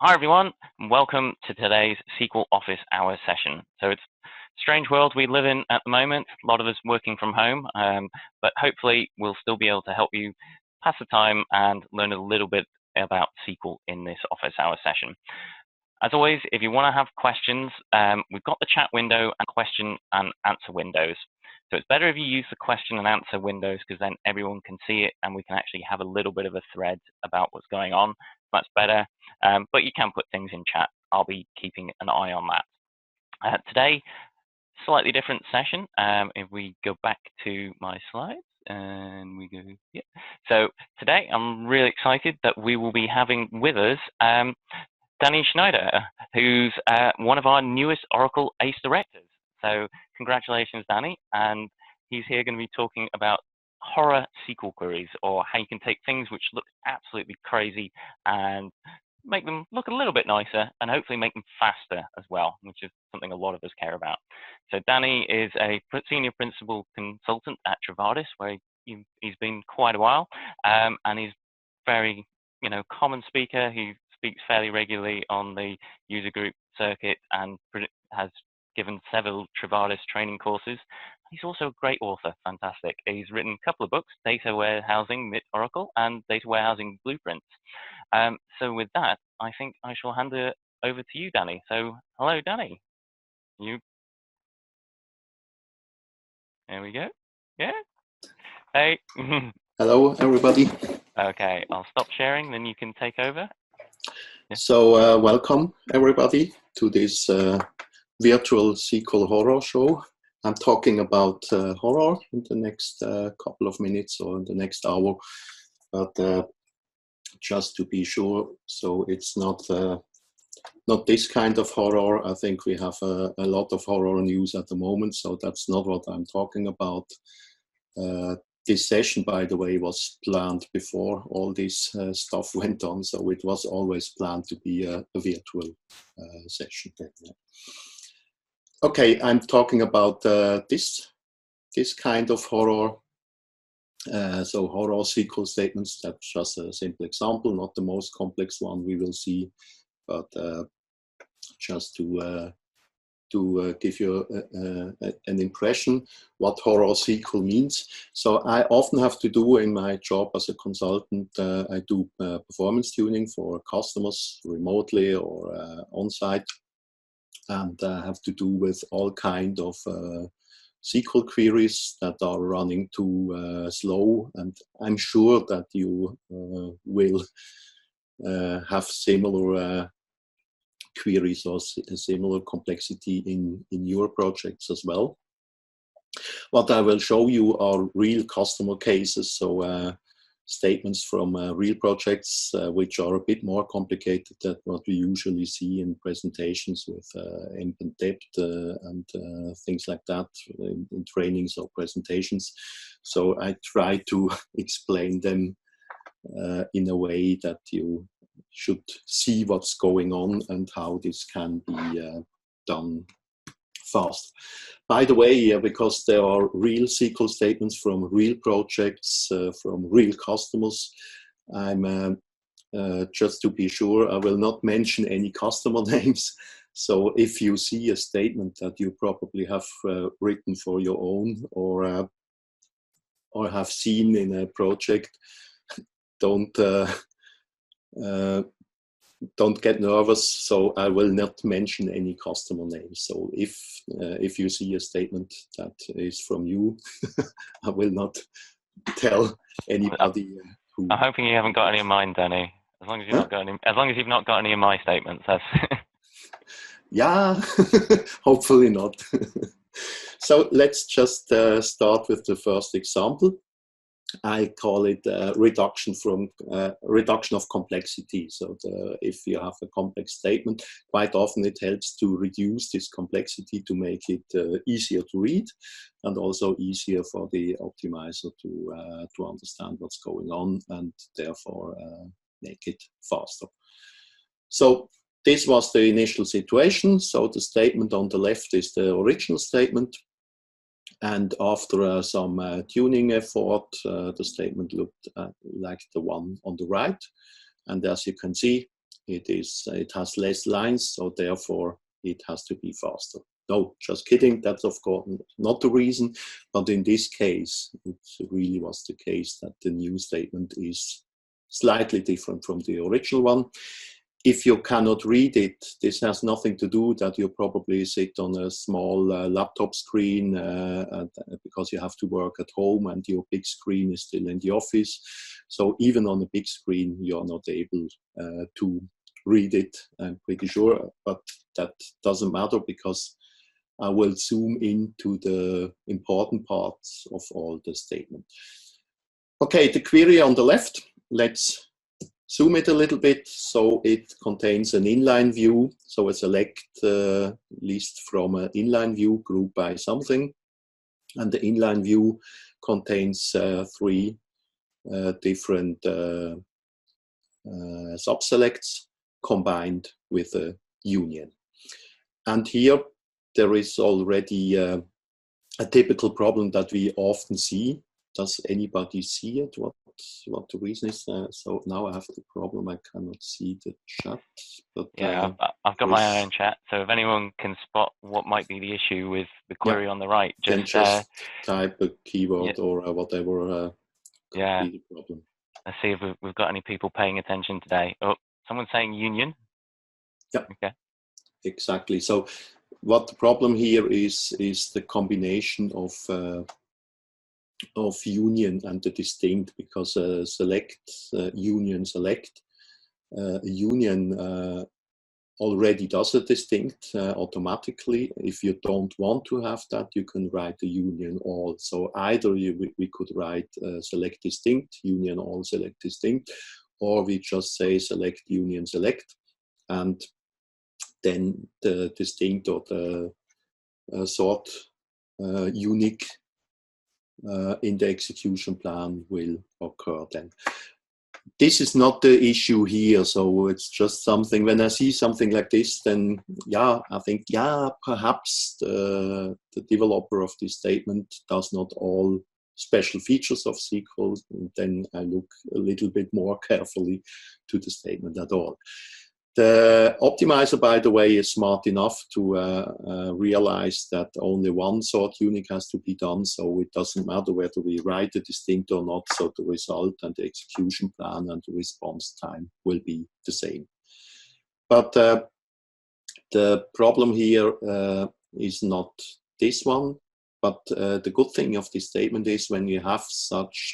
Hi everyone, and welcome to today's SQL Office Hour session. So it's a strange world we live in at the moment, a lot of us working from home, but hopefully we'll still be able to help you pass the time and learn a little bit about SQL in this Office Hour session. As always, if you want to have questions, we've got the chat window and question and answer windows. So it's better if you use the question and answer windows because then everyone can see it and we can actually have a little bit of a thread about what's going on. That's better, but you can put things in chat. I'll be keeping an eye on that. Today, slightly different session. If we go back to my slides and we go, yeah. So today I'm really excited that we will be having with us Dani Schnider, who's one of our newest Oracle ACE directors. So congratulations, Dani. And he's here going to be talking about horror SQL queries, or how you can take things which look absolutely crazy and make them look a little bit nicer and hopefully make them faster as well, which is something a lot of us care about. So Dani is a senior principal consultant at Travadis, where he's been quite a while, and he's very, common speaker. He speaks fairly regularly on the user group circuit and has given several Travadis training courses. He's also a great author, fantastic. He's written a couple of books, Data Warehousing with Oracle and Data Warehousing Blueprints. So with that, I think I shall hand it over to you, Dani. So hello, Dani. There we go. Yeah. Hey. Hello, everybody. Okay, I'll stop sharing, then you can take over. Yeah. So welcome, everybody, to this virtual SQL Horror show. I'm talking about horror in the next couple of minutes or in the next hour, but just to be sure, so it's not this kind of horror. I think we have a lot of horror news at the moment, so that's not what I'm talking about. This session, by the way, was planned before all this stuff went on, so it was always planned to be a virtual session. Okay, I'm talking about this kind of horror. So horror SQL statements, that's just a simple example, not the most complex one we will see, but just to give you an impression what horror SQL means. So I often have to do in my job as a consultant, I do performance tuning for customers remotely or on-site, and have to do with all kind of SQL queries that are running too slow, and I'm sure that you will have similar queries or similar complexity in your projects as well. What I will show you are real customer cases, so statements from real projects, which are a bit more complicated than what we usually see in presentations with imp and dept and things like that in trainings or presentations. So I try to explain them in a way that you should see what's going on and how this can be done fast. By the way, because there are real SQL statements from real projects, from real customers, I'm just to be sure, I will not mention any customer names. So if you see a statement that you probably have written for your own or have seen in a project, don't get nervous. So I will not mention any customer names. So if you see a statement that is from you, I will not tell anybody. I'm hoping you haven't got any in mind, Dani. As long as you've not got any. As long as you've not got any of my statements, that's. Yeah, hopefully not. So let's just start with the first example. I call it reduction of complexity. So if you have a complex statement, quite often it helps to reduce this complexity to make it easier to read and also easier for the optimizer to understand what's going on and therefore make it faster. So this was the initial situation. So the statement on the left is the original statement. And after some tuning effort, the statement looked like the one on the right. And as you can see, it has less lines, so therefore it has to be faster. No, just kidding. That's of course not the reason, but in this case, it really was the case that the new statement is slightly different from the original one. If you cannot read it, this has nothing to do that you probably sit on a small laptop screen because you have to work at home and your big screen is still in the office. So even on a big screen, you're not able to read it, I'm pretty sure, but that doesn't matter because I will zoom into the important parts of all the statement. Okay, the query on the left, let's zoom it a little bit. So it contains an inline view. So a select list from an inline view grouped by something. And the inline view contains three different subselects combined with a union. And here there is already a typical problem that we often see. Does anybody see it? What the reason is? So now I have the problem. I cannot see the chat. But yeah, I've got my own chat. So if anyone can spot what might be the issue with the query on the right, just type a keyword or whatever. Yeah. Be the problem. Let's see if we've got any people paying attention today. Oh, someone's saying union. Yeah. Okay. Exactly. So what the problem here is the combination of union and the distinct, because select union select union already does a distinct automatically. If you don't want to have that, you can write the union all. So either we could write select distinct, union all, select distinct, or we just say select union select, and then the distinct or the sort unique in the execution plan will occur then. This is not the issue here, so it's just something, when I see something like this, then yeah, I think, yeah, perhaps the developer of this statement does not all special features of SQL, and then I look a little bit more carefully to the statement at all. The optimizer, by the way, is smart enough to realize that only one sort unique has to be done, so it doesn't matter whether we write a distinct or not, so the result and the execution plan and the response time will be the same. But the problem here is not this one, but the good thing of this statement is when you have such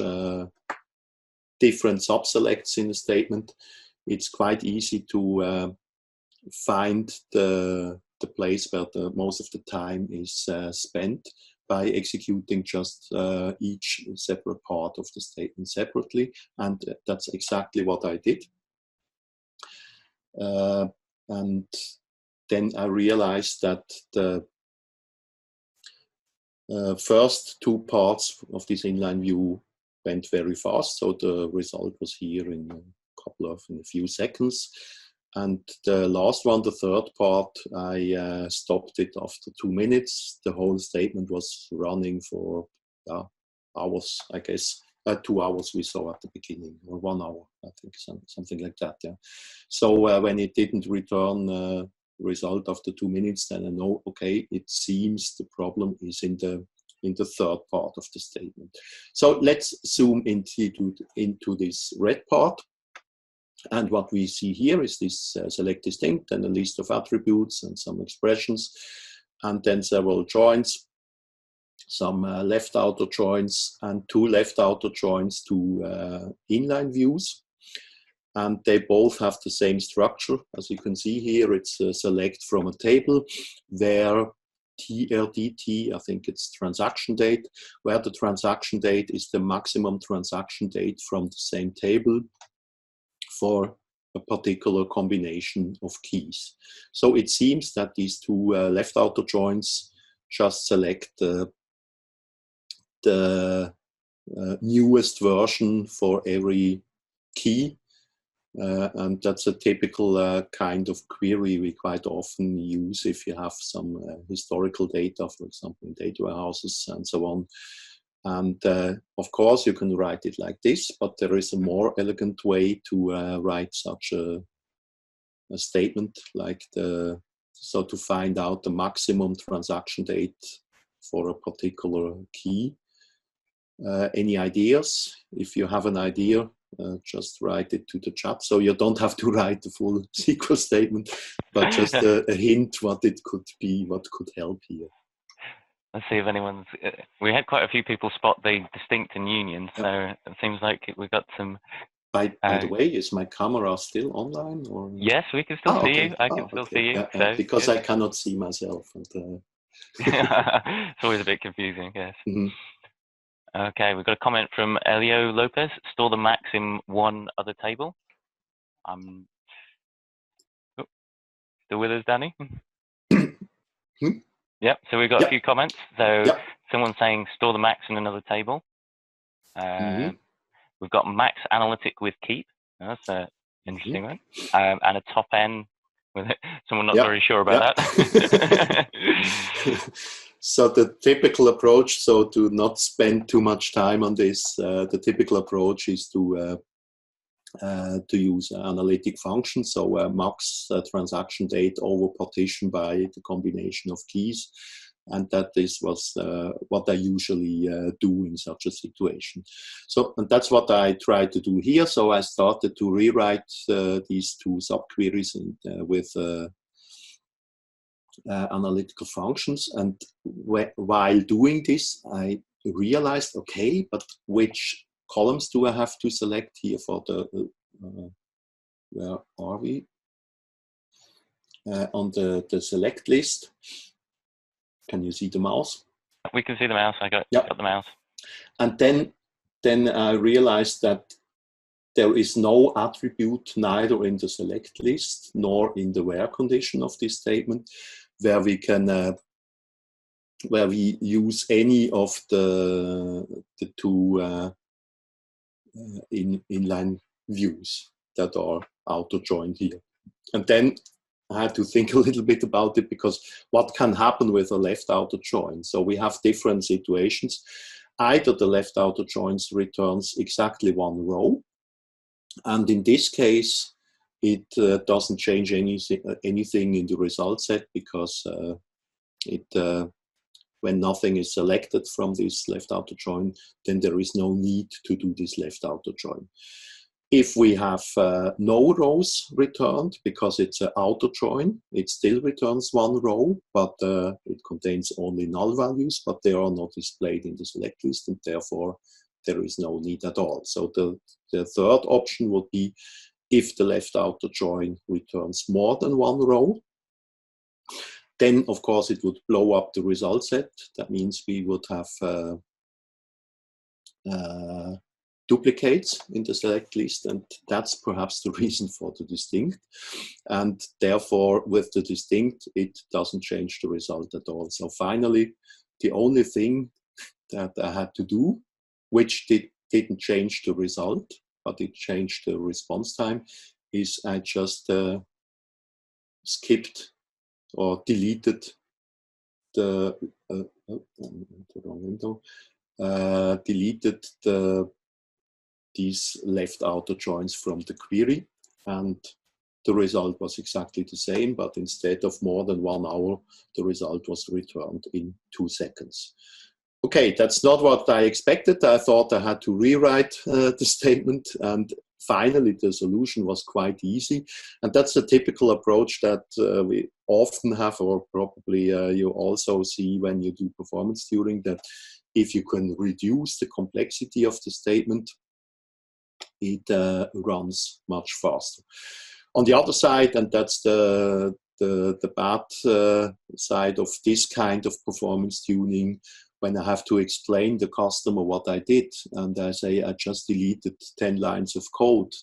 different subselects in a statement, it's quite easy to find the place where most of the time is spent by executing just each separate part of the statement separately. And that's exactly what I did. And then I realized that the first two parts of this inline view went very fast. So the result was here in a few seconds. And the last one, the third part, I stopped it after 2 minutes. The whole statement was running for hours, I guess. 2 hours we saw at the beginning, or 1 hour, I think, something like that. Yeah. So when it didn't return result after 2 minutes, then I know, okay, it seems the problem is in the third part of the statement. So let's zoom into this red part. And what we see here is this select distinct and a list of attributes and some expressions, and then several joins, some left outer joins, and 2 left outer joins to inline views. And they both have the same structure. As you can see here, it's a select from a table where TRDT, I think it's transaction date, where the transaction date is the maximum transaction date from the same table for a particular combination of keys. So it seems that these 2 left outer joins just select the newest version for every key. And that's a typical kind of query we quite often use if you have some historical data, for example, in data warehouses and so on. And of course, you can write it like this, but there is a more elegant way to write such a a statement like so to find out the maximum transaction date for a particular key. Any ideas? If you have an idea, just write it to the chat. So you don't have to write the full SQL statement, but just a hint what it could be, what could help here. Let's see if anyone's. We had quite a few people spot the distinct and union, so it seems like we've got some. By the way, is my camera still online? Or? Yes, we can still see you. I can still see you. Yeah, so because I cannot see myself. And, it's always a bit confusing, yes. Mm-hmm. Okay, we've got a comment from Elio Lopez. Store the max in one other table. Still with us, Dani? Yep, so we've got a few comments. So someone's saying store the max in another table. We've got max analytic with keep. That's an interesting one. And a top N with it. Someone not very sure about that. So the typical approach, so to not spend too much time on this, the typical approach is to use analytic functions. So max transaction date over partition by the combination of keys. And that is what I usually do in such a situation. So, and that's what I try to do here. So I started to rewrite these two subqueries with analytical functions. And while doing this, I realized, okay, but which columns do I have to select here for the, where are we? On the select list. Can you see the mouse? We can see the mouse. I got the mouse. And then I realized that there is no attribute neither in the select list nor in the where condition of this statement where we can where we use any of the two inline views that are auto joined here. And then I had to think a little bit about it, because what can happen with a left outer join? So we have different situations. Either the left outer joins returns exactly one row, and in this case, it doesn't change anything in the result set, because when nothing is selected from this left outer join, then there is no need to do this left outer join. If we have no rows returned, because it's an outer join, it still returns one row, but it contains only null values, but they are not displayed in the select list, and therefore there is no need at all. So the third option would be if the left outer join returns more than one row, then of course it would blow up the result set. That means we would have duplicates in the select list, and that's perhaps the reason for the distinct. And therefore, with the distinct, it doesn't change the result at all. So finally, the only thing that I had to do, which didn't change the result, but it changed the response time, is I just skipped or deleted the wrong window. Deleted these left outer joins from the query, and the result was exactly the same, but instead of more than 1 hour, the result was returned in 2 seconds. Okay, that's not what I expected. I thought I had to rewrite the statement, and finally the solution was quite easy. And that's a typical approach that we often have, or probably you also see when you do performance tuning, that if you can reduce the complexity of the statement, it runs much faster. On the other side, and that's the bad side of this kind of performance tuning, when I have to explain the customer what I did, and I say I just deleted 10 lines of code.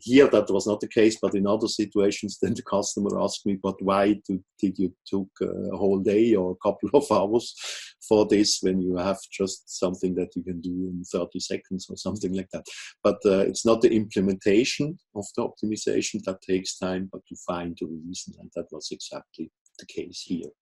Here that was not the case, but in other situations, then the customer asked me, but why did you took a whole day or a couple of hours for this when you have just something that you can do in 30 seconds or something like that? But it's not the implementation of the optimization that takes time, but to find the reason, and that was exactly the case here.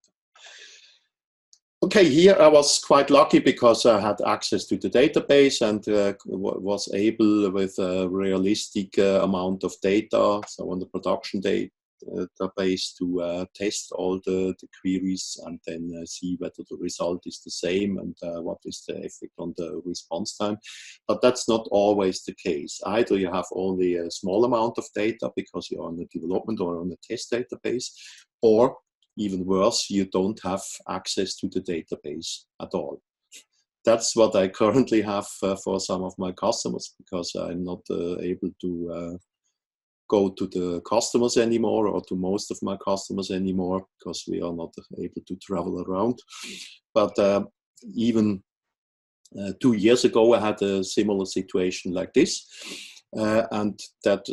Okay, here I was quite lucky because I had access to the database and was able with a realistic amount of data, so on the production database, to test all the queries and then see whether the result is the same and what is the effect on the response time. But that's not always the case. Either you have only a small amount of data because you're on the development or on the test database, or even worse, you don't have access to the database at all. That's what I currently have for some of my customers, because I'm not able to go to the customers anymore, or to most of my customers anymore, because we are not able to travel around. But even 2 years ago, I had a similar situation like this. And that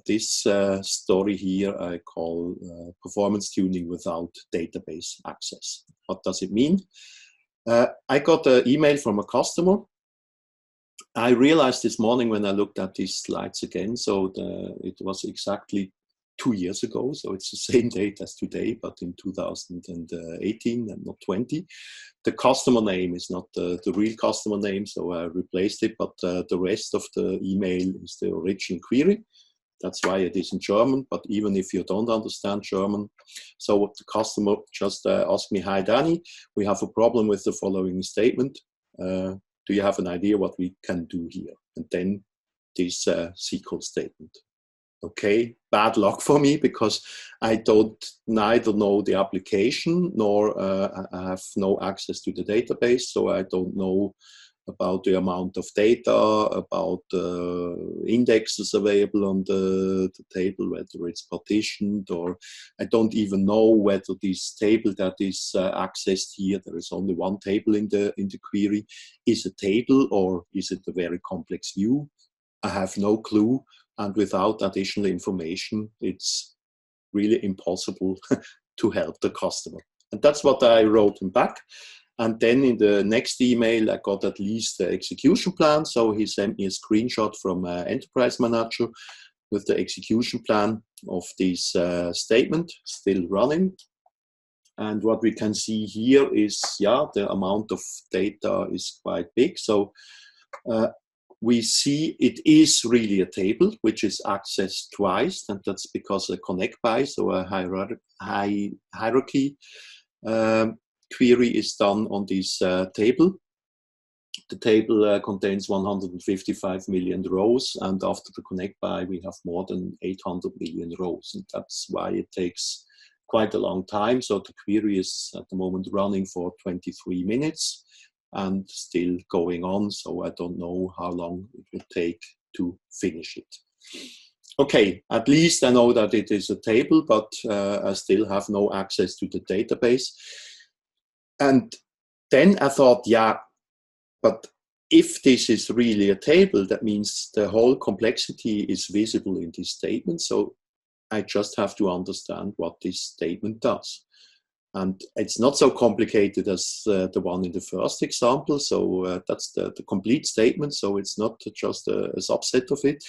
this story here I call performance tuning without database access. What does it mean? I got an email from a customer. I realized this morning when I looked at these slides again, so it was exactly 2 years ago, so it's the same date as today, but in 2018 and not 20. The customer name is not the real customer name, so I replaced it, but the rest of the email is the original query. That's why it is in German, but even if you don't understand German. So the customer just asked me, "Hi Dani, we have a problem with the following statement. Do you have an idea what we can do here?" And then this SQL statement. Okay, bad luck for me, because I don't neither know the application nor I have no access to the database, so I don't know about the amount of data, about indexes available on the table, whether it's partitioned, or I don't even know whether this table that is accessed here, there is only one table in the query, is a table or is it a very complex view? I have no clue. And without additional information, it's really impossible to help the customer. And that's what I wrote him back. And then in the next email, I got at least the execution plan. So he sent me a screenshot from Enterprise Manager with the execution plan of this statement still running. And what we can see here is, yeah, the amount of data is quite big. So we see it is really a table which is accessed twice, and that's because a connect by, so a hierarchy query is done on this table. The table contains 155 million rows, and after the connect by we have more than 800 million rows, and that's why it takes quite a long time. So the query is at the moment running for 23 minutes. And still going on, so I don't know how long it will take to finish it. Okay, at least I know that it is a table, but I still have no access to the database. And then I thought, yeah, but if this is really a table, that means the whole complexity is visible in this statement. So I just have to understand what this statement does. And it's not so complicated as the one in the first example. So that's the complete statement. So it's not just a subset of it.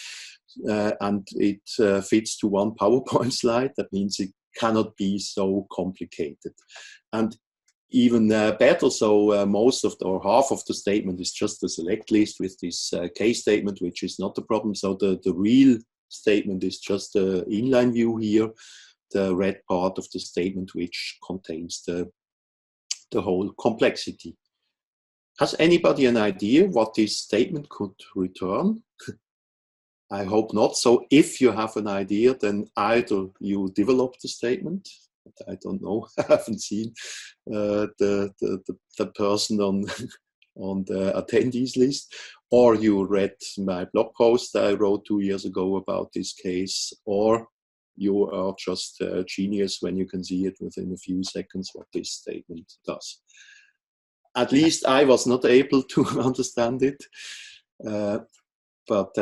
And it fits to one PowerPoint slide. That means it cannot be so complicated. And even better, so most of or half of the statement is just a select list with this case statement, which is not the problem. So the real statement is just an inline view here, the red part of the statement, which contains the whole complexity. Has anybody an idea what this statement could return? I hope not. So if you have an idea, then either you develop the statement. I don't know. I haven't seen the person on the attendees list, or you read my blog post I wrote 2 years ago about this case, or you are just a genius when you can see it within a few seconds what this statement does. At least I was not able to understand it, but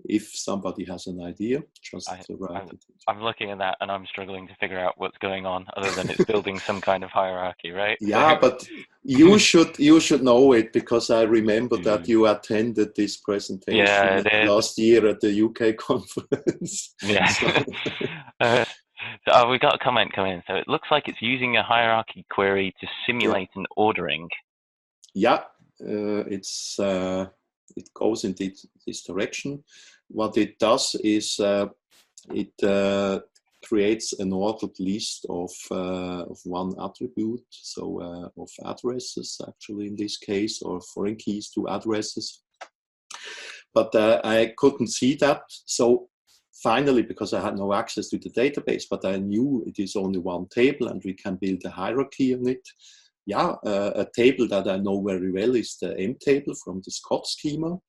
if somebody has an idea, just write it. I'm looking at that and I'm struggling to figure out what's going on, other than it's building some kind of hierarchy, right? Yeah, but you should know it, because I remember that you attended this presentation last year at the UK conference. Yeah. Oh, we got a comment coming in. So it looks like it's using a hierarchy query to simulate an ordering. Yeah, it goes in this direction. What it does is it creates an ordered list of one attribute, so of addresses actually in this case, or foreign keys to addresses. But I couldn't see that. So finally, because I had no access to the database, but I knew it is only one table and we can build a hierarchy on it. Yeah, a table that I know very well is the M table from the Scott schema.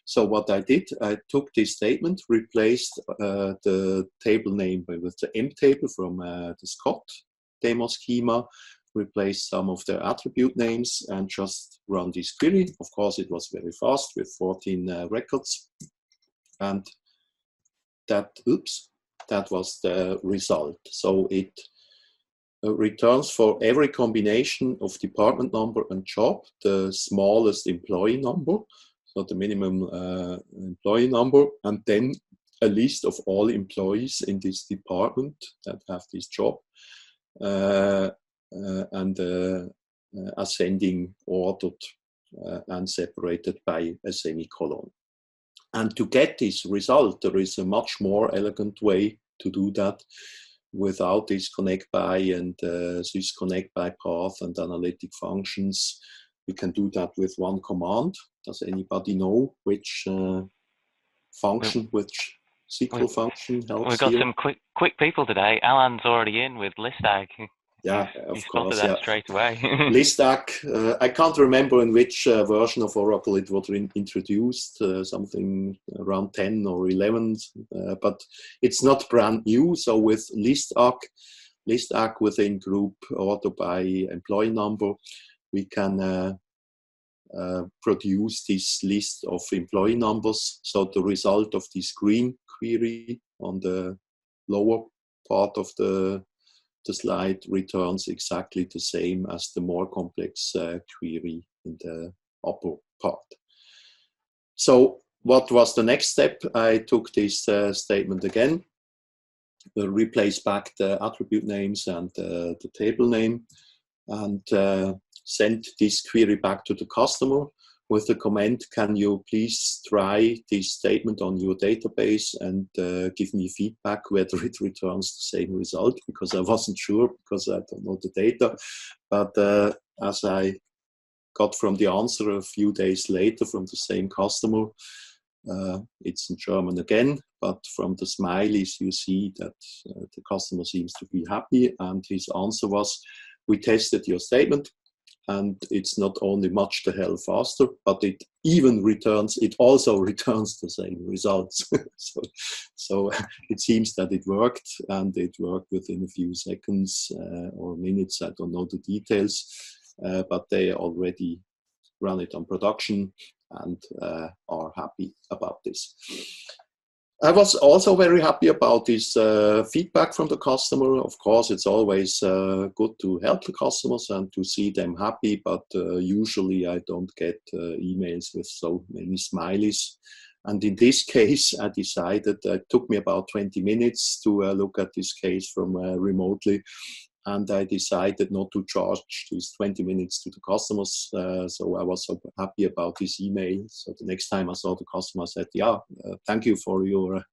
So what I did, I took this statement, replaced the table name with the M table from the Scott demo schema, replaced some of the attribute names, and just run this query. Of course, it was very fast with 14 records. And that was the result. So it returns for every combination of department number and job, the smallest employee number, so the minimum employee number, and then a list of all employees in this department that have this job, and ascending, ordered, and separated by a semicolon. And to get this result, there is a much more elegant way to do that without this connect by and this connect by path and analytic functions. We can do that with one command. Does anybody know which function, which SQL function helps We've got here? some quick people today. Alan's already in with listag. Yeah, you of course. spotted that straight away. Listag, I can't remember in which version of Oracle it was introduced, something around 10 or 11, but it's not brand new. So with listag within group order by employee number, we can produce this list of employee numbers. So the result of this green query on the lower part of the slide returns exactly the same as the more complex query in the upper part. So what was the next step? I took this statement again, replaced back the attribute names and the table name, and sent this query back to the customer with the comment, can you please try this statement on your database and give me feedback whether it returns the same result, because I wasn't sure, because I don't know the data. But as I got from the answer a few days later from the same customer, it's in German again, but from the smileys you see that the customer seems to be happy, and his answer was, we tested your statement, and it's not only much the hell faster, but it also returns the same results. so it seems that it worked, and it worked within a few seconds or minutes. I don't know the details, but they already run it on production and are happy about this. I was also very happy about this feedback from the customer. Of course, it's always good to help the customers and to see them happy, but usually I don't get emails with so many smileys. And in this case, I decided, it took me about 20 minutes to look at this case from remotely. And I decided not to charge these 20 minutes to the customers. So I was so happy about this email. So the next time I saw the customer, I said, yeah, thank you for your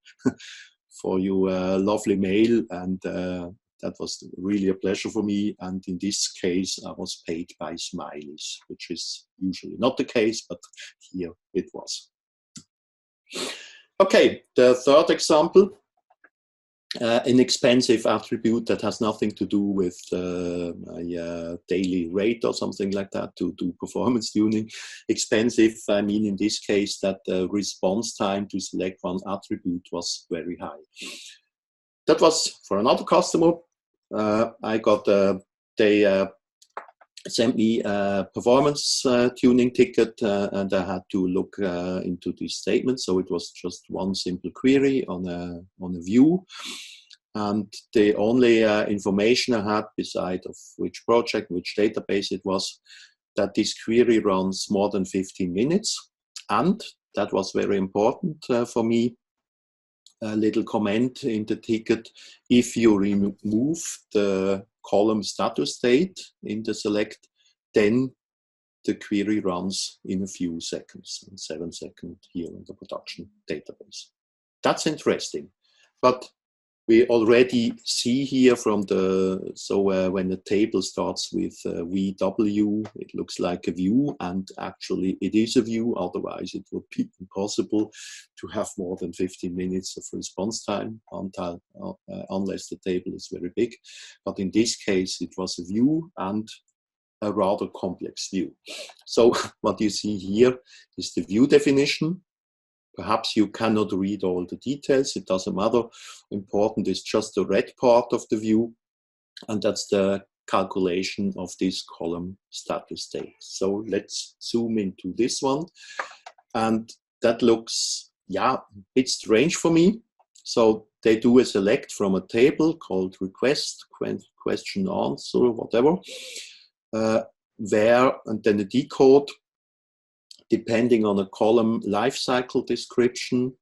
lovely mail. And that was really a pleasure for me. And in this case, I was paid by smileys, which is usually not the case, but here it was. Okay, the third example. An expensive attribute that has nothing to do with a daily rate or something like that to do performance tuning. Expensive, I mean in this case that the response time to select one attribute was very high. That was for another customer. They sent me a performance tuning ticket and I had to look into this statement. So it was just one simple query on a view. And the only information I had, beside of which project, which database it was, that this query runs more than 15 minutes. And that was very important for me. a little comment in the ticket. If you remove the column status date in the select, then the query runs in a few seconds, and 7 seconds here in the production database. That's interesting. But we already see here from the, when the table starts with VW, it looks like a view, and actually it is a view, otherwise it would be impossible to have more than 15 minutes of response time unless the table is very big. But in this case, it was a view and a rather complex view. So what you see here is the view definition. Perhaps you cannot read all the details, it doesn't matter. Important is just the red part of the view, and that's the calculation of this column status date. So let's zoom into this one. And that looks, yeah, a bit strange for me. So they do a select from a table called request, question, answer, whatever, and then the decode, depending on a column lifecycle description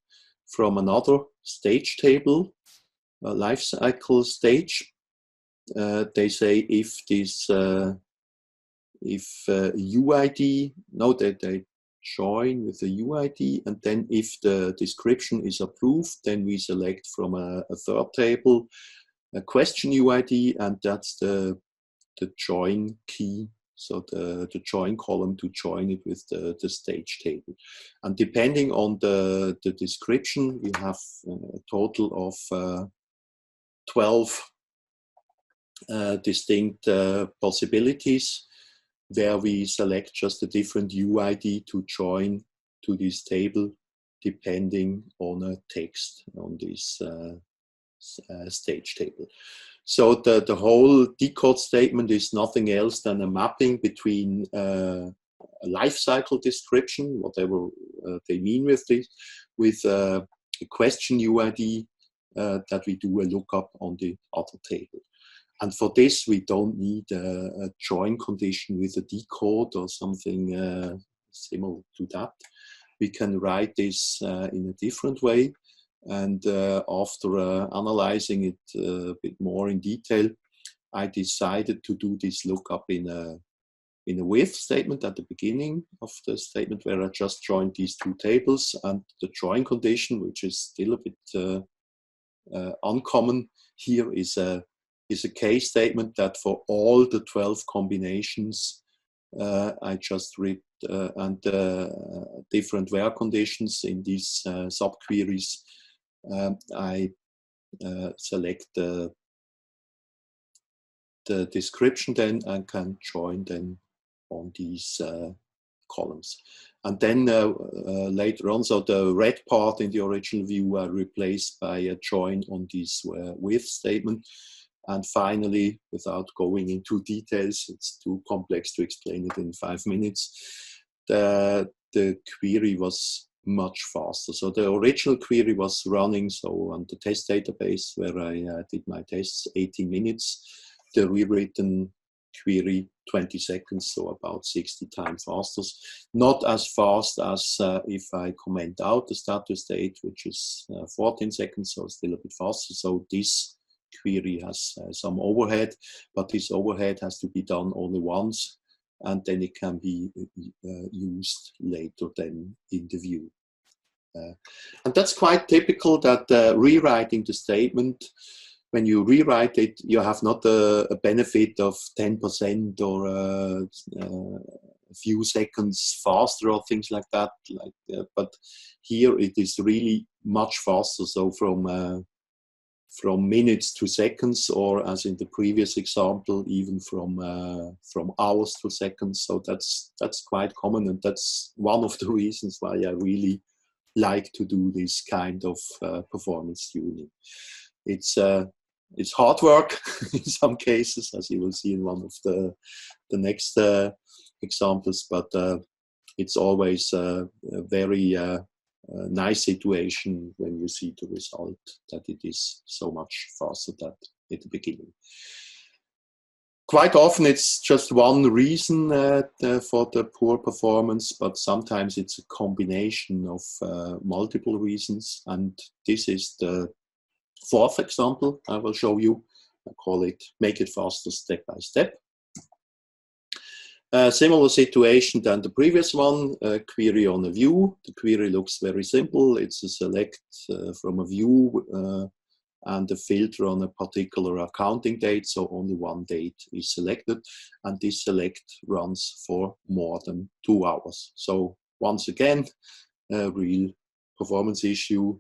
from another stage table, a lifecycle stage. They say if this, UID, no, they join with the UID, and then if the description is approved, then we select from a third table a question UID, and that's the join key. So the join column to join it with the stage table. And depending on the description, we have a total of 12 distinct possibilities, where we select just a different UID to join to this table, depending on a text on this stage table. So the whole decode statement is nothing else than a mapping between a lifecycle description, whatever they mean with this, with a question UID that we do a lookup on the other table. And for this, we don't need a join condition with a decode or something similar to that. We can write this in a different way. And after analyzing it a bit more in detail, I decided to do this lookup in a with statement at the beginning of the statement, where I just joined these two tables, and the join condition, which is still a bit uncommon here, is a case statement that for all the 12 combinations I just read and different where conditions in these subqueries, I select the description then and can join then on these columns. And then later on, so the red part in the original view are replaced by a join on this with statement. And finally, without going into details, it's too complex to explain it in 5 minutes, the query was much faster. So the original query was running on the test database where I did my tests, 18 minutes. The rewritten query 20 seconds, so about 60 times faster. Not as fast as if I comment out the status date, which is 14 seconds, so still a bit faster. So this query has some overhead, but this overhead has to be done only once, and then it can be used later then in the view. And that's quite typical that rewriting the statement, when you rewrite it, you have not a benefit of 10% or a few seconds faster or things like that. But here it is really much faster. So from minutes to seconds, or as in the previous example, even from hours to seconds. So that's quite common, and that's one of the reasons why I really like to do this kind of performance tuning. It's hard work in some cases, as you will see in one of the next examples, but it's always a very nice situation when you see the result, that it is so much faster than at the beginning. Quite often it's just one reason for the poor performance, but sometimes it's a combination of multiple reasons. And this is the fourth example I will show you. I call it Make It Faster Step by Step. Similar situation than the previous one, query on a view. The query looks very simple. It's a select from a view and a filter on a particular accounting date, so only one date is selected, and this select runs for more than 2 hours. So once again, a real performance issue.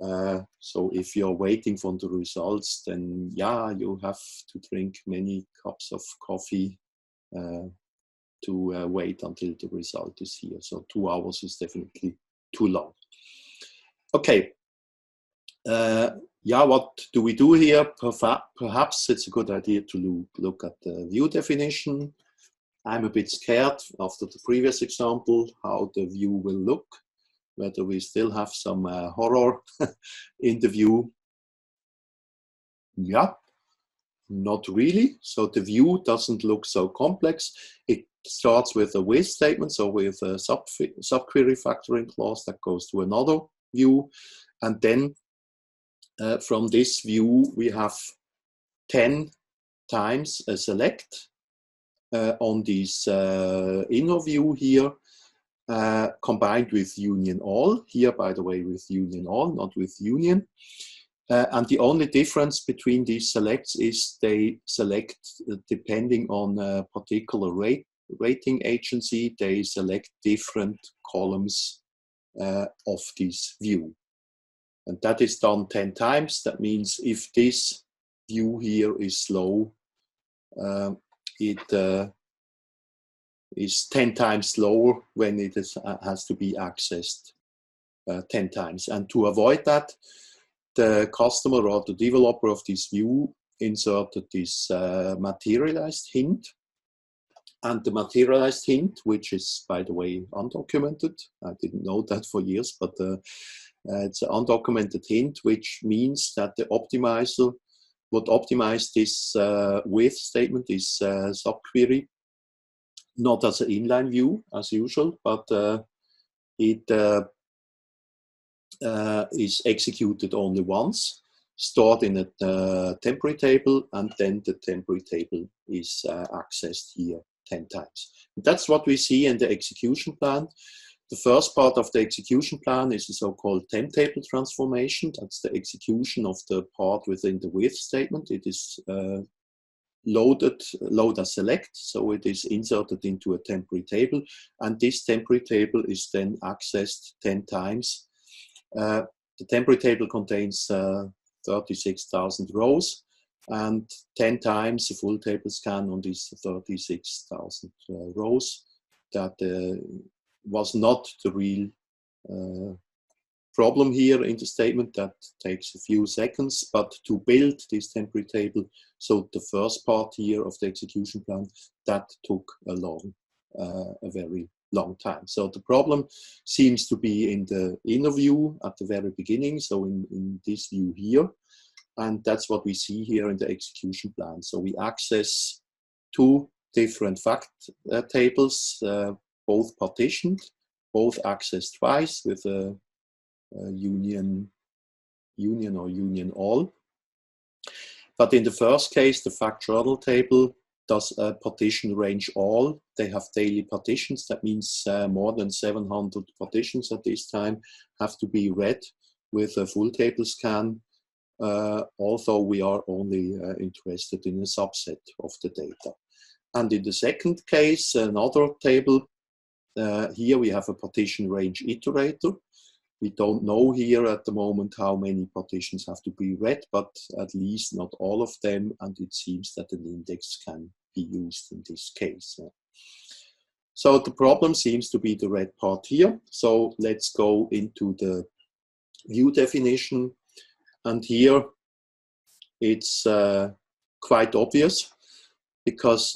So if you're waiting for the results, then yeah, you have to drink many cups of coffee to wait until the result is here. So 2 hours is definitely too long. Okay. Yeah, what do we do here? Perhaps it's a good idea to look at the view definition. I'm a bit scared after the previous example how the view will look, whether we still have some horror in the view. Yeah, not really. So the view doesn't look so complex. It starts with a with statement, so with a subquery factoring clause that goes to another view, and then from this view, we have 10 times a select on this inner view here, combined with union all. Here, by the way, with union all, not with union. And the only difference between these selects is they select, depending on a particular rating agency, they select different columns of this view. And that is done 10 times. That means if this view here is slow, it is 10 times slower when it has to be accessed 10 times. And to avoid that, the customer or the developer of this view inserted this materialized hint. And the materialized hint, which is, by the way, undocumented. I didn't know that for years, but it's an undocumented hint, which means that the optimizer would optimize this with statement, this subquery, not as an inline view as usual, but it is executed only once, stored in a temporary table, and then the temporary table is accessed here 10 times. And that's what we see in the execution plan. The first part of the execution plan is a so-called temp table transformation. That's the execution of the part within the with statement. It is load as select, so it is inserted into a temporary table, and this temporary table is then accessed 10 times. The temporary table contains 36,000 rows, and 10 times a full table scan on these 36,000 rows. That was not the real problem here in the statement. That takes a few seconds, but to build this temporary table, so the first part here of the execution plan, that took a very long time. So the problem seems to be in the inner view at the very beginning, so in this view here, and that's what we see here in the execution plan. So we access two different fact tables, both partitioned, both accessed twice with a union or union all. But in the first case, the fact journal table does a partition range all. They have daily partitions. That means more than 700 partitions at this time have to be read with a full table scan, although we are only interested in a subset of the data. And in the second case, another table, here we have a partition range iterator. We don't know here at the moment how many partitions have to be read, but at least not all of them, and it seems that an index can be used in this case. So the problem seems to be the red part here. So let's go into the view definition, and here it's quite obvious, because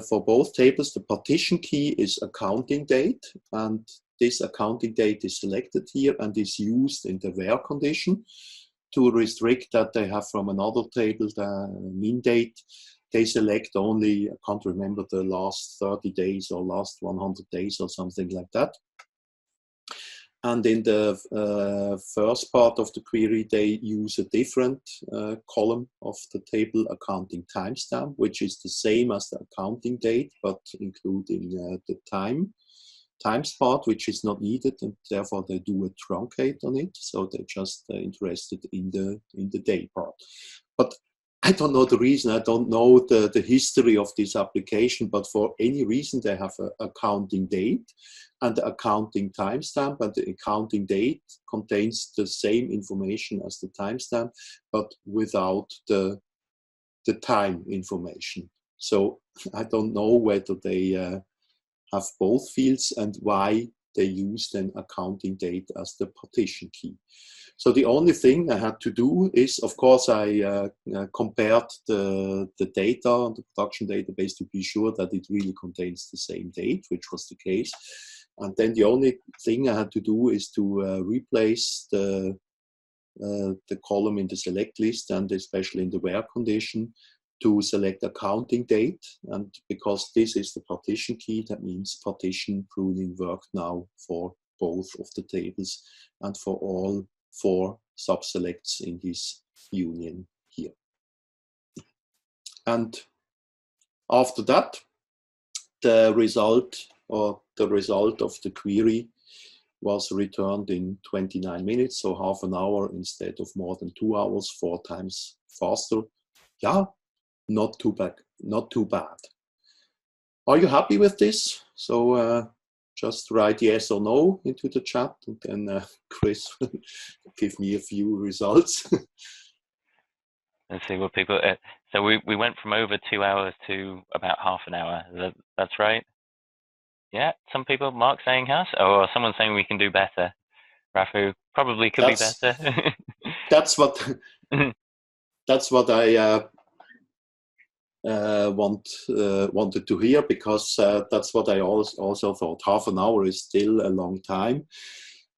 for both tables the partition key is accounting date, and this accounting date is selected here and is used in the where condition to restrict that they have from another table, the min date, they select only, I can't remember, the last 30 days or last 100 days or something like that. And in the first part of the query, they use a different column of the table, accounting timestamp, which is the same as the accounting date, but including the times part, which is not needed, and therefore they do a truncate on it. So they're just interested in the day part. But I don't know the reason. I don't know the history of this application, but for any reason they have an accounting date and the accounting timestamp, and the accounting date contains the same information as the timestamp, but without the time information. So I don't know whether they have both fields and why they use then accounting date as the partition key. So the only thing I had to do is, of course, I compared the data on the production database to be sure that it really contains the same date, which was the case. And then the only thing I had to do is to replace the column in the select list, and especially in the where condition, to select accounting date. And because this is the partition key, that means partition pruning worked now for both of the tables and for all 4 subselects in this union here. And after that, the result of the query was returned in 29 minutes, so half an hour instead of more than 2 hours, 4 times faster. Yeah, not too bad, not too bad. Are you happy with this? So just write yes or no into the chat, and then Chris will give me a few results. Let's see what people. So we went from over 2 hours to about half an hour. That's right. Yeah, some people. Mark saying yes, or someone saying we can do better. Rafu probably could be better. That's what I wanted to hear, because that's what I also thought. Half an hour is still a long time,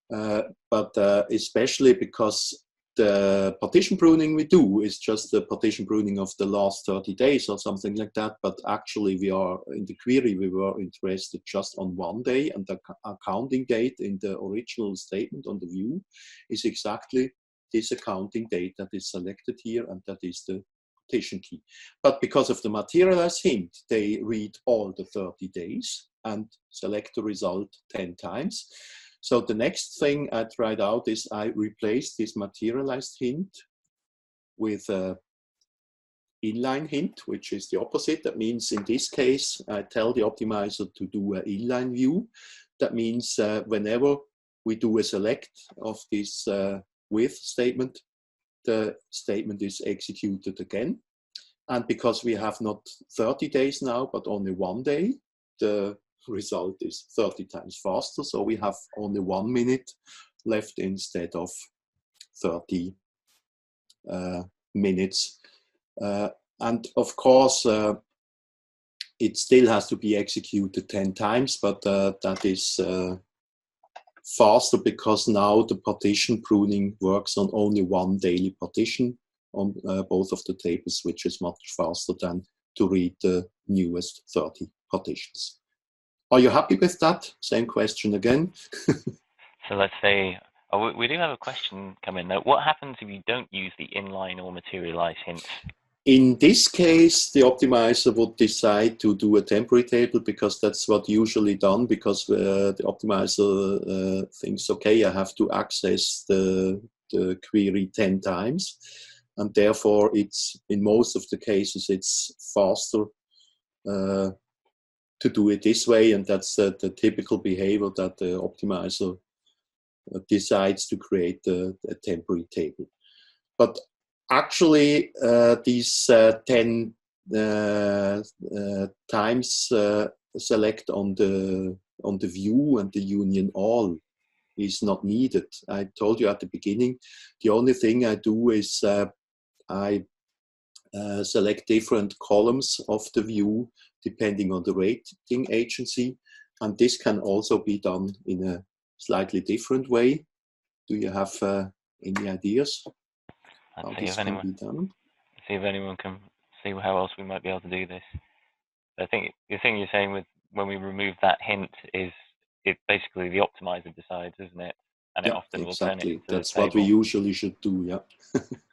but especially because the partition pruning we do is just the partition pruning of the last 30 days or something like that. But actually, we are in the query, we were interested just on 1 day, and the accounting date in the original statement on the view is exactly this accounting date that is selected here, and that is the partition key. But because of the materialized hint, they read all the 30 days and select the result 10 times. So the next thing I tried out is I replaced this materialized hint with an inline hint, which is the opposite. That means in this case, I tell the optimizer to do an inline view. That means whenever we do a select of this with statement, the statement is executed again. And because we have not 30 days now, but only 1 day, the result is 30 times faster. So we have only 1 minute left instead of 30 minutes. And of course, it still has to be executed 10 times, but that is faster because now the partition pruning works on only 1 daily partition on both of the tables, which is much faster than to read the newest 30 partitions. Are you happy with that? Same question again. So let's say, oh, we do have a question come in. What happens if you don't use the inline or materialized hints? In this case, the optimizer would decide to do a temporary table, because that's what usually done, because the optimizer thinks, okay, I have to access the query 10 times. And therefore, it's in most of the cases, it's faster to do it this way. And that's the typical behavior that the optimizer decides to create a temporary table. But actually, these 10 times select on the view and the union all is not needed. I told you at the beginning, the only thing I do is I select different columns of the view depending on the rating agency, and this can also be done in a slightly different way. Do you have any ideas how this can be done? See if anyone can see how else we might be able to do this. I think the thing you're saying with when we remove that hint is it basically the optimizer decides, isn't it? And it Yeah, often will turn it exactly. into That's the what we table. usually should do. Yeah.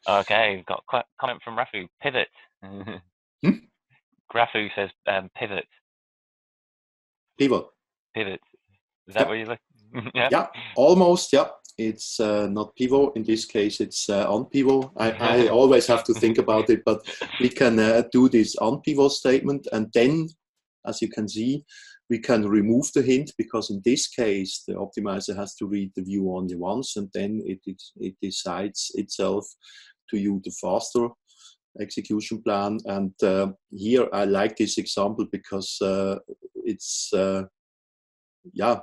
Okay, we've got a comment from Rafu. Pivot. Rafu says pivot. Pivot. Pivot. Is that Yeah. what you look? Yeah. Yeah, almost. Yeah, it's not pivot. In this case, it's on pivot. I always have to think about it, but we can do this on pivot statement, and then, as you can see, we can remove the hint, because in this case, the optimizer has to read the view only once, and then it decides itself to use the faster execution plan. And here I like this example because it's yeah,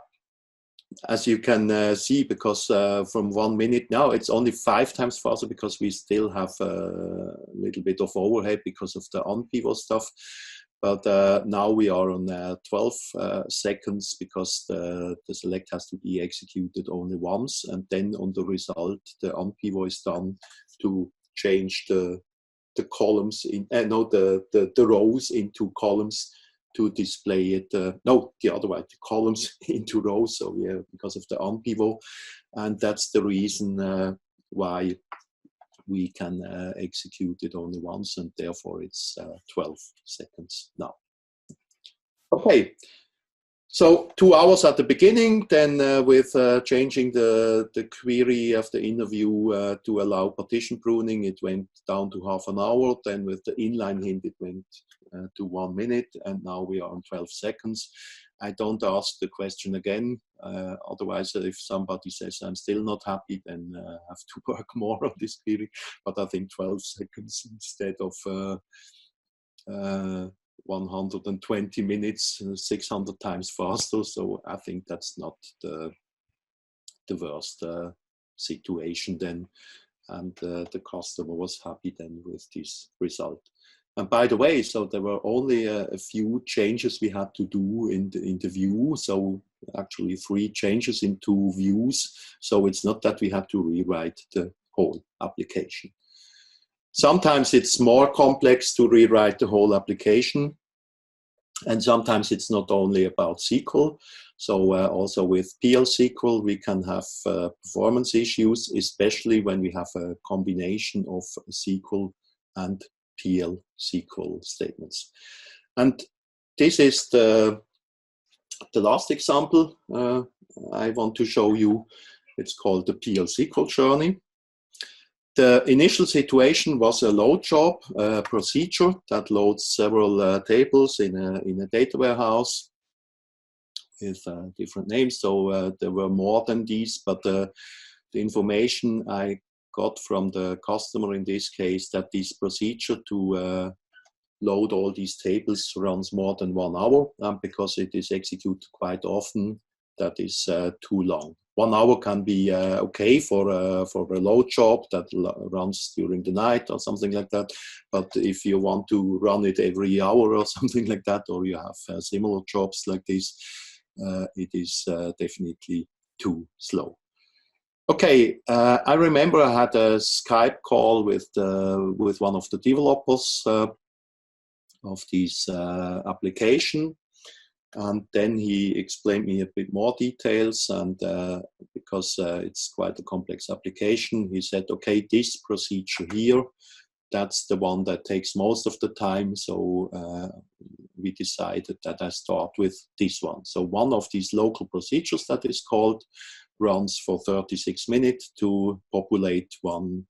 as you can see, because from 1 minute now, it's only 5 times faster, because we still have a little bit of overhead because of the on-pivot stuff. But now we are on 12 seconds, because the select has to be executed only once. And then on the result, the on-pivot is done to change the columns in the rows into columns, to display it. No, the other way, the columns into rows. So yeah, because of the on pivot, and that's the reason why we can execute it only once, and therefore it's 12 seconds now. Okay. So 2 hours at the beginning, then with changing the query of the interview to allow partition pruning, it went down to half an hour. Then with the inline hint, it went to 1 minute, and now we are on 12 seconds. I don't ask the question again. Otherwise, if somebody says I'm still not happy, then I have to work more on this query. But I think 12 seconds instead of 120 minutes, 600 times faster. So I think that's not the worst situation then. And the customer was happy then with this result. And by the way, so there were only a few changes we had to do in the view. So actually 3 changes in 2 views. So it's not that we had to rewrite the whole application. Sometimes it's more complex to rewrite the whole application. And sometimes it's not only about SQL. So also with PL SQL, we can have performance issues, especially when we have a combination of SQL and PL SQL statements. And this is the last example I want to show you. It's called the PL SQL journey. The initial situation was a load job procedure that loads several tables in a data warehouse with different names. So there were more than these, but the information I got from the customer in this case, that this procedure to load all these tables runs more than 1 hour, because it is executed quite often. That is too long. 1 hour can be okay for a load job that runs during the night or something like that. But if you want to run it every hour or something like that, or you have similar jobs like this, it is definitely too slow. Okay, I remember I had a Skype call with one of the developers of this application. And then he explained me a bit more details, and because it's quite a complex application, he said, okay, this procedure here, that's the one that takes most of the time. So we decided that I start with this one. So one of these local procedures that is called runs for 36 minutes to populate 1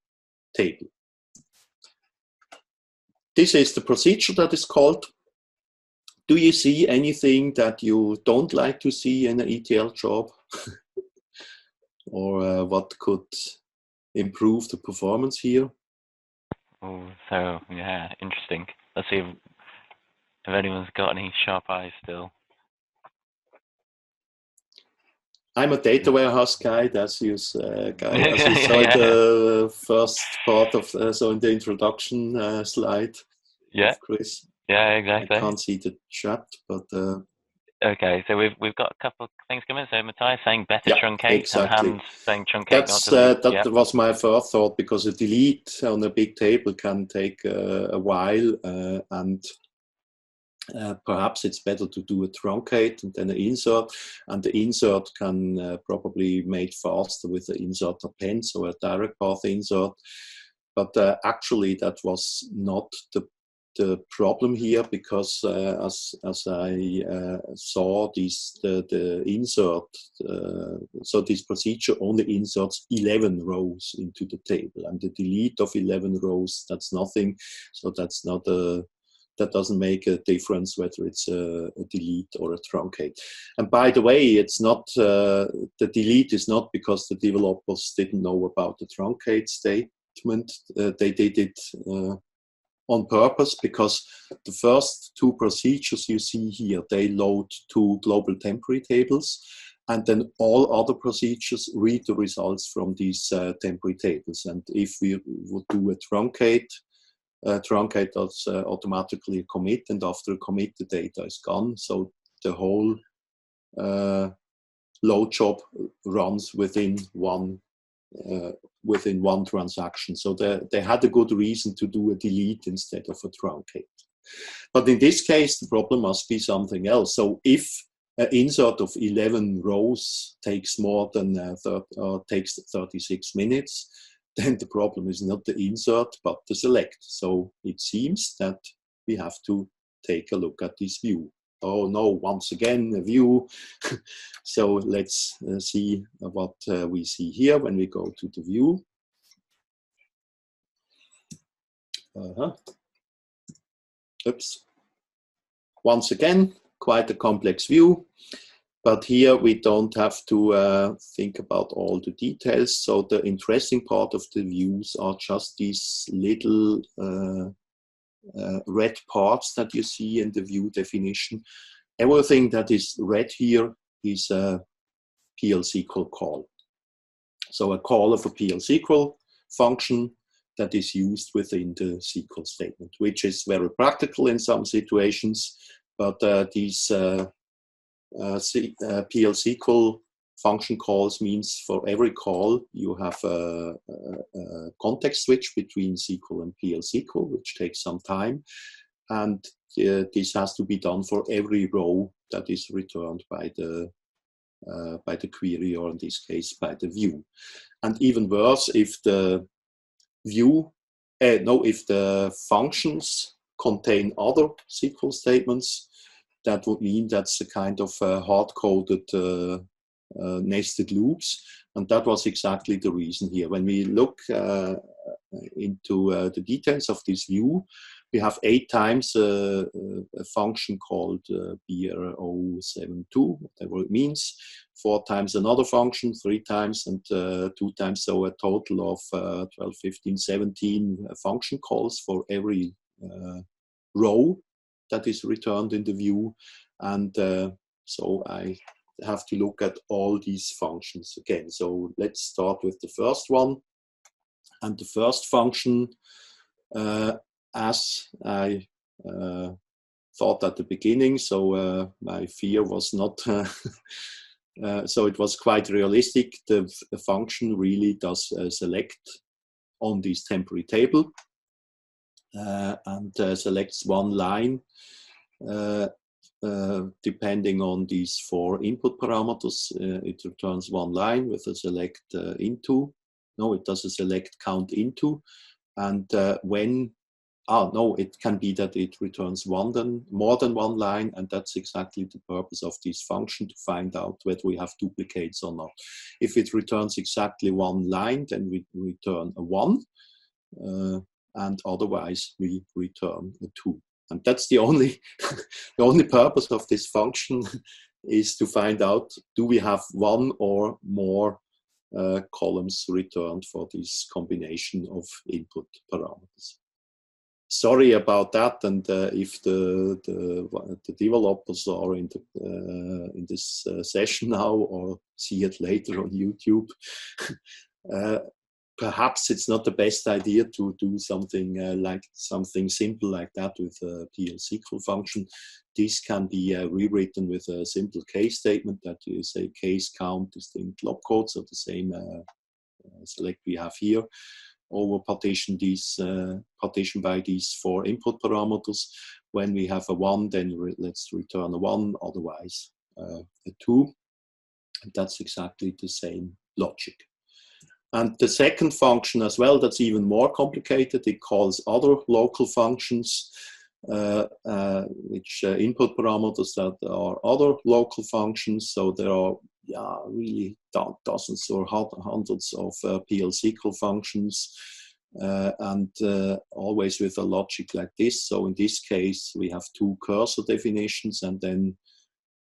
table. This is the procedure that is called. Do you see anything that you don't like to see in an ETL job? Or what could improve the performance here? Oh, so yeah, interesting. Let's see if anyone's got any sharp eyes still. I'm a data warehouse guy, as you saw in the first part of, so in the introduction slide of Chris. Yeah, exactly. I can't see the chat, but Okay, so we've got a couple of things coming. So Matthias saying better Yeah, truncate, exactly. and Hans saying truncate, not That's delete. that Yeah. was my first thought, because a delete on a big table can take a while, and perhaps it's better to do a truncate and then an insert, and the insert can probably made faster with the insert append, so a direct path insert. But actually, that was not the problem here, because as I saw, the insert, so this procedure only inserts 11 rows into the table, and the delete of 11 rows, that's nothing. So that's not that doesn't make a difference whether it's a delete or a truncate. And by the way, it's not the delete is not because the developers didn't know about the truncate statement. They did it on purpose, because the first two procedures you see here, they load two global temporary tables, and then all other procedures read the results from these temporary tables. And if we would do a truncate does automatically a commit, and after a commit the data is gone. So the whole load job runs within one transaction. So they had a good reason to do a delete instead of a truncate. But in this case, the problem must be something else. So if an insert of 11 rows takes more than takes 36 minutes, then the problem is not the insert, but the select. So it seems that we have to take a look at this view. Oh no, once again, a view. So let's see what we see here when we go to the view. Oops. Once again, quite a complex view. But here we don't have to think about all the details. So the interesting part of the views are just these little red parts that you see in the view definition. Everything that is red here is a PL/SQL call. So a call of a PL/SQL function that is used within the SQL statement, which is very practical in some situations. But these PL/SQL function calls means for every call you have a context switch between SQL and PL/SQL, which takes some time, and this has to be done for every row that is returned by the query, or in this case by the view. And even worse, if the view, if the functions contain other SQL statements, that would mean that's a kind of hard-coded nested loops. And that was exactly the reason here. When we look into the details of this view, we have 8 times a function called BRO72, whatever it means, 4 times another function, 3 times, and 2 times, so a total of 12, 15, 17 function calls for every row that is returned in the view. And so I have to look at all these functions again. So let's start with the first one. And the first function, as I thought at the beginning, so my fear was not, so it was quite realistic. The function really does select on this temporary table and selects one line depending on these 4 input parameters. It returns one line with a select into. No, it does a select count into. And it can be that it returns more than one line, and that's exactly the purpose of this function, to find out whether we have duplicates or not. If it returns exactly one line, then we return a 1, and otherwise we return a 2. And that's the only the only purpose of this function is to find out, do we have one or more columns returned for this combination of input parameters. Sorry about that, and if the developers are in this session now or see it later on YouTube, perhaps it's not the best idea to do something like something simple like that with a PL SQL function. This can be rewritten with a simple case statement that you say case count distinct lopcodes of the same select we have here, over partition by these 4 input parameters. When we have a 1, then let's return a 1, otherwise a 2. And that's exactly the same logic. And the second function as well, that's even more complicated. It calls other local functions, which input parameters that are other local functions. So there are really dozens or hundreds of PL SQL functions, and always with a logic like this. So in this case, we have 2 cursor definitions, and then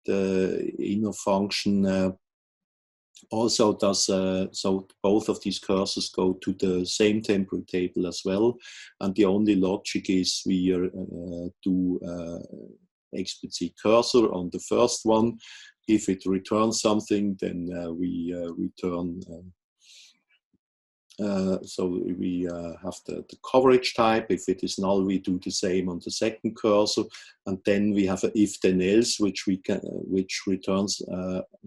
the inner function also does, so both of these cursors go to the same temporary table as well. And the only logic is we do explicit cursor on the first one. If it returns something, then we return, so we have the coverage type. If it is null, we do the same on the second cursor. And then we have a if then else, which returns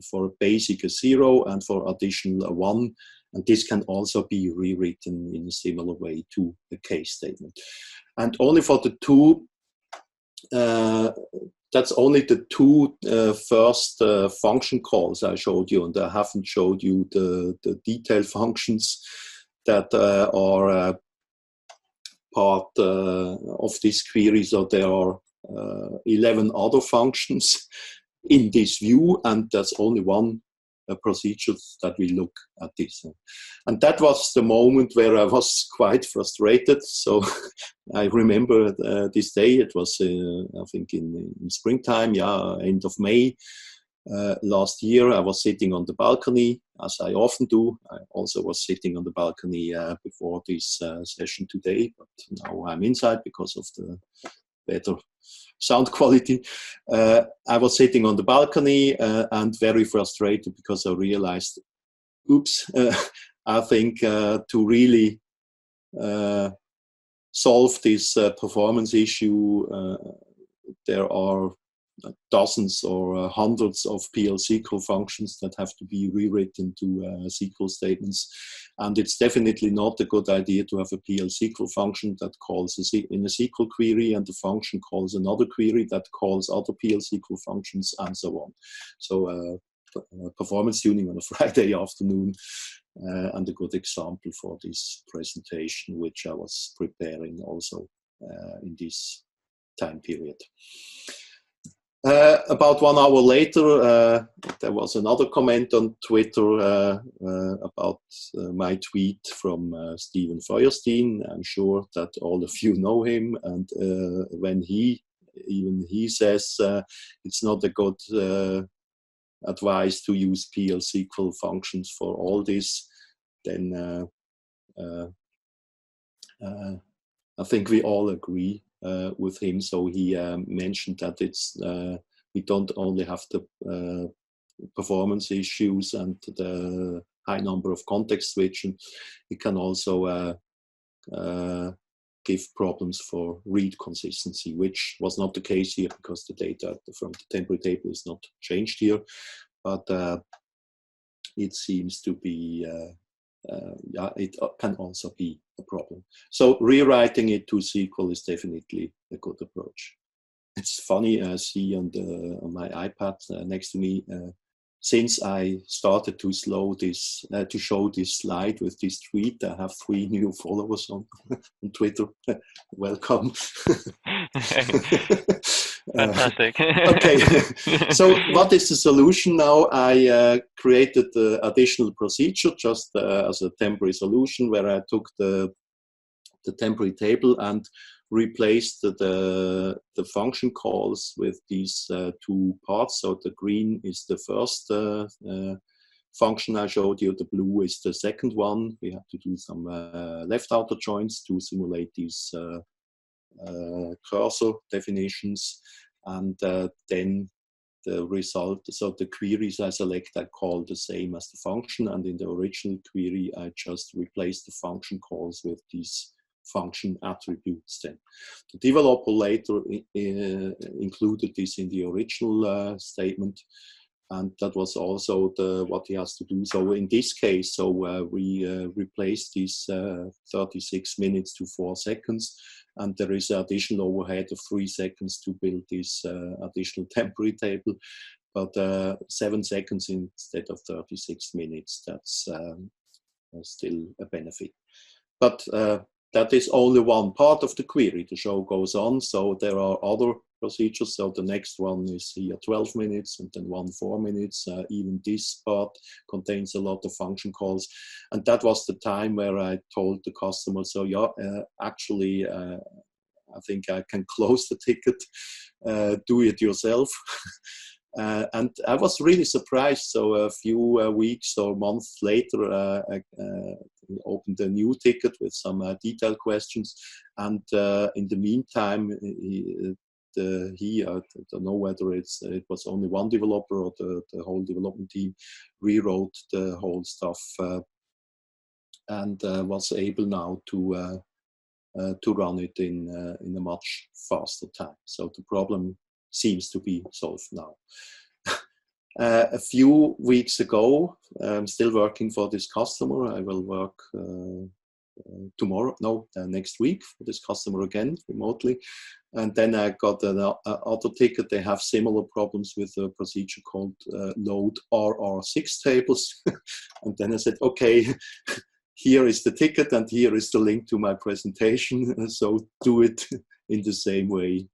for basic a 0 and for additional a 1. And this can also be rewritten in a similar way to the case statement. And only for the 2, that's only the 2 first function calls I showed you, and I haven't showed you the detailed functions that are part of this query. So there are 11 other functions in this view, and there's only one procedure that we look at this. And that was the moment where I was quite frustrated. So I remember this day, it was I think in springtime, end of May. Last year, I was sitting on the balcony, as I often do. I also was sitting on the balcony before this session today, but now I'm inside because of the better sound quality. I was sitting on the balcony and very frustrated because I realized, oops, I think to really solve this performance issue, there are dozens or hundreds of PL SQL functions that have to be rewritten to SQL statements. And it's definitely not a good idea to have a PL SQL function that calls in a SQL query, and the function calls another query that calls other PL SQL functions, and so on. So performance tuning on a Friday afternoon, and a good example for this presentation, which I was preparing also in this time period. About 1 hour later, there was another comment on Twitter about my tweet from Stephen Feuerstein. I'm sure that all of you know him, and when he says it's not a good advice to use PL SQL functions for all this, then I think we all agree with him. So he mentioned that it's we don't only have the performance issues and the high number of context switching, it can also give problems for read consistency, which was not the case here because the data from the temporary table is not changed here, but it seems to be it can also be a problem. So rewriting it to SQL is definitely a good approach. It's funny, I see on my iPad next to me, since I started to show this slide with this tweet, I have 3 new followers on Twitter. Welcome. Fantastic. Okay, so what is the solution now? I created the additional procedure just as a temporary solution, where I took the temporary table and replaced the function calls with these 2 parts. So the green is the first function I showed you, the blue is the second one. We have to do some left outer joins to simulate these cursor definitions, and then the result, so the queries I select, I call the same as the function, and in the original query, I just replace the function calls with these function attributes. Then the developer later included this in the original statement, and that was also what he has to do. So in this case, so we replaced these 36 minutes to 4 seconds, and there is an additional overhead of 3 seconds to build this additional temporary table, but 7 seconds instead of 36 minutes. That's still a benefit. But that is only one part of the query. The show goes on, so there are other procedures. So the next one is here 12 minutes, and then 4 minutes. Even this part contains a lot of function calls. And that was the time where I told the customer, so yeah, actually, I think I can close the ticket, do it yourself. And I was really surprised. So a few weeks or months later, I opened a new ticket with some detailed questions. And in the meantime, I don't know whether it was only one developer or the whole development team rewrote the whole stuff and was able now to run it in a much faster time. So the problem seems to be solved now. A few weeks ago, I'm still working for this customer. I will work next week for this customer again remotely. And then I got another ticket. They have similar problems with a procedure called load RR6 tables. And then I said, okay, here is the ticket and here is the link to my presentation. So do it in the same way.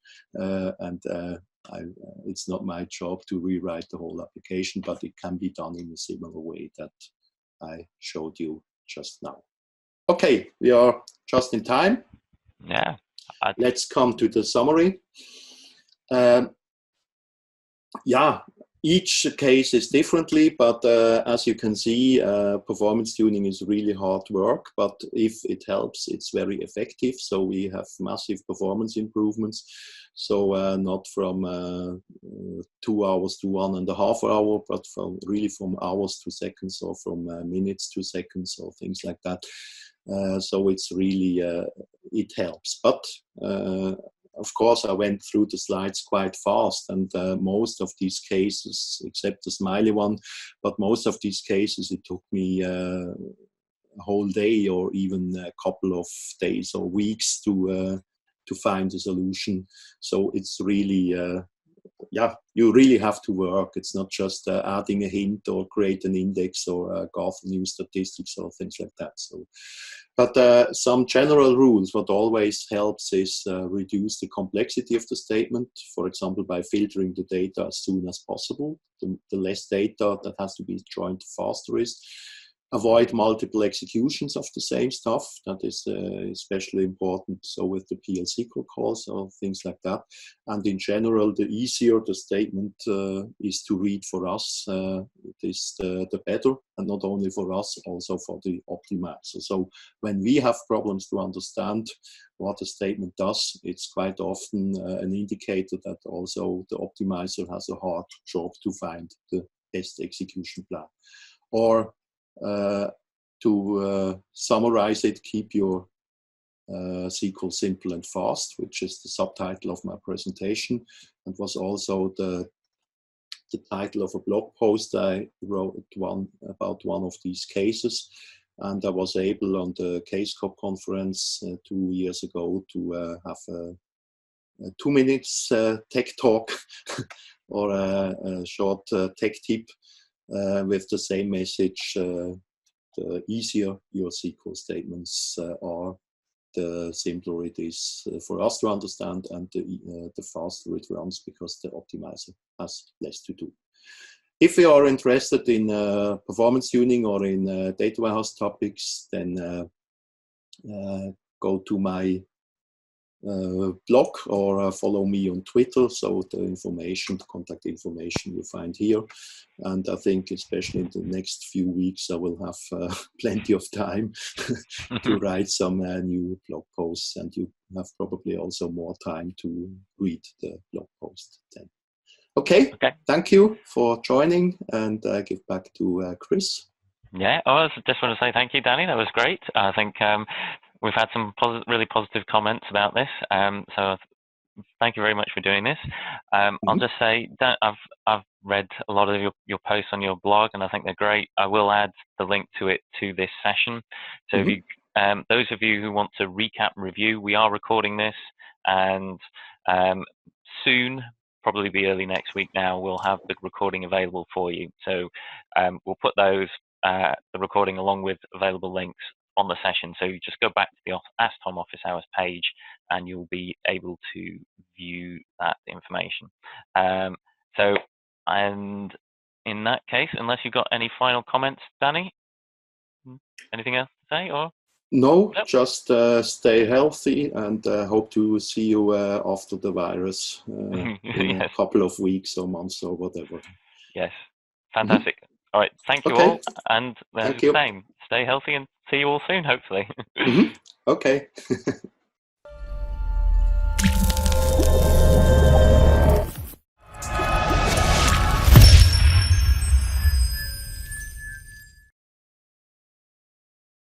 It's not my job to rewrite the whole application, but it can be done in a similar way that I showed you just now. Okay, we are just in time. Yeah. Let's come to the summary. Each case is differently, but as you can see, performance tuning is really hard work, but if it helps, it's very effective. So we have massive performance improvements. So not from 2 hours to 1.5 hours, but from hours to seconds, or from minutes to seconds, or things like that. So it's really, it helps. But of course, I went through the slides quite fast, and most of these cases, except the smiley one, but most of these cases, it took me a whole day or even a couple of days or weeks to find a solution. So it's really, you really have to work. It's not just adding a hint or create an index or gather new statistics or things like that. So, but some general rules, what always helps is reduce the complexity of the statement. For example, by filtering the data as soon as possible. The less data that has to be joined, the faster is. Avoid multiple executions of the same stuff. That is especially important. So with the PL SQL calls or things like that. And in general, the easier the statement is to read for us, it is the better. And not only for us, also for the optimizer. So when we have problems to understand what a statement does, it's quite often an indicator that also the optimizer has a hard job to find the best execution plan. Or to summarize it, keep your SQL simple and fast, which is the subtitle of my presentation, and was also the title of a blog post I wrote about one of these cases. And I was able on the CaseCop conference 2 years ago to have a 2 minutes tech talk or a short tech tip with the same message. The easier your SQL statements are, the simpler it is for us to understand, and the faster it runs, because the optimizer has less to do. If you are interested in performance tuning or in data warehouse topics, then go to my blog or follow me on Twitter. So the contact information you find here. And I think especially in the next few weeks, I will have plenty of time to write some new blog posts, and you have probably also more time to read the blog post then. Okay, Okay. thank you for joining, and I give back to Chris. Yeah, I just want to say thank you, Dani. That was great. I think we've had some really positive comments about this. So thank you very much for doing this. I'll just say that I've read a lot of your posts on your blog, and I think they're great. I will add the link to it to this session. So if you, those of you who want to recap and review, we are recording this, and soon, probably be early next week now, we'll have the recording available for you. So we'll put those the recording along with available links on the session. So you just go back to the Ask Tom Office Hours page, and you'll be able to view that information. And in that case, unless you've got any final comments, Dani, anything else to say? Or no, nope. Just stay healthy, and hope to see you after the virus in Yes. a couple of weeks or months or whatever. Yes, fantastic. All right, thank you Okay. all, and Thank you. same. Stay healthy, and see you all soon, hopefully. Okay.